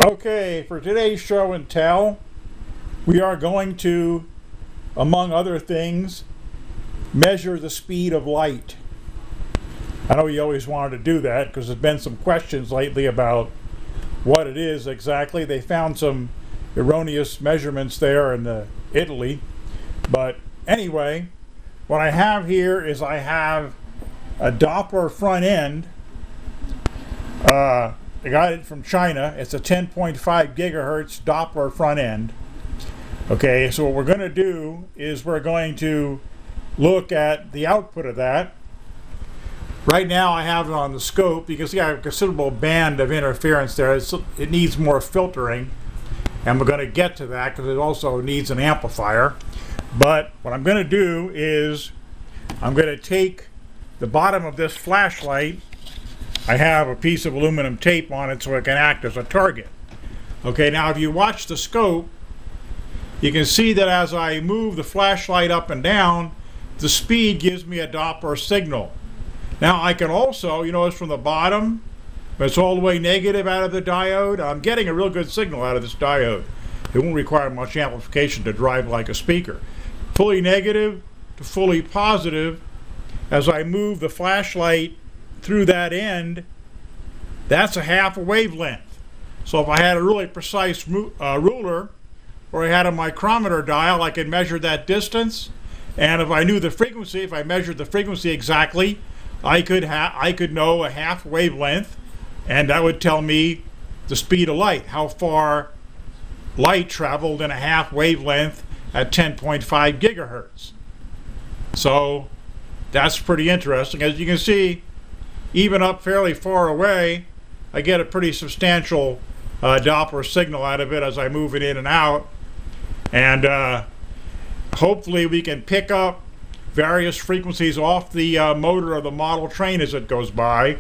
Okay, for today's show and tell, we are going to, among other things, measure the speed of light. I know you always wanted to do that because there's been some questions lately about what it is exactly. They found some erroneous measurements there in Italy. But anyway, what I have here is I have a Doppler front end. I got it from China. It's a 10.5 gigahertz Doppler front end. Okay, so what we're going to do is we're going to look at the output of that. Right now I have it on the scope. You can see I have a considerable band of interference there. It needs more filtering, and we're going to get to that because it also needs an amplifier. But what I'm going to do is I'm going to take the bottom of this flashlight. I have a piece of aluminum tape on it so it can act as a target. Okay, now if you watch the scope, you can see that as I move the flashlight up and down, the speed gives me a Doppler signal. Now I can also, you notice from the bottom, it's all the way negative out of the diode. I'm getting a real good signal out of this diode. It won't require much amplification to drive like a speaker. Fully negative to fully positive, as I move the flashlight through that end, that's a half a wavelength. So if I had a really precise ruler, or I had a micrometer dial, I could measure that distance. And if I knew the frequency, if I measured the frequency exactly, I could know a half wavelength, and that would tell me the speed of light, how far light traveled in a half wavelength at 10.5 gigahertz. So that's pretty interesting. As you can see, even up fairly far away, I get a pretty substantial Doppler signal out of it as I move it in and out. And hopefully we can pick up various frequencies off the motor of the model train as it goes by,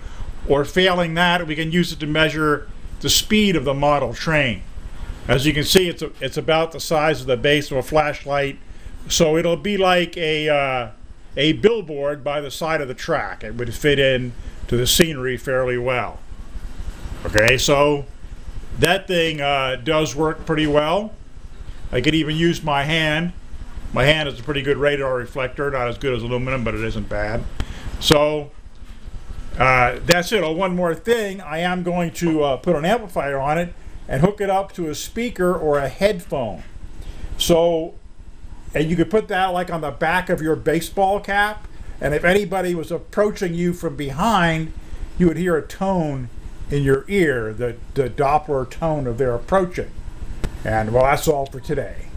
or failing that, we can use it to measure the speed of the model train. As you can see, it's about the size of the base of a flashlight, so it'll be like a billboard by the side of the track. It would fit in to the scenery fairly well. Okay, so that thing does work pretty well. I could even use my hand. My hand is a pretty good radar reflector, not as good as aluminum, but it isn't bad. So that's it. Oh, one more thing, I am going to put an amplifier on it and hook it up to a speaker or a headphone. So, and you could put that like on the back of your baseball cap, and if anybody was approaching you from behind, you would hear a tone in your ear, the Doppler tone of their approaching. And well, that's all for today.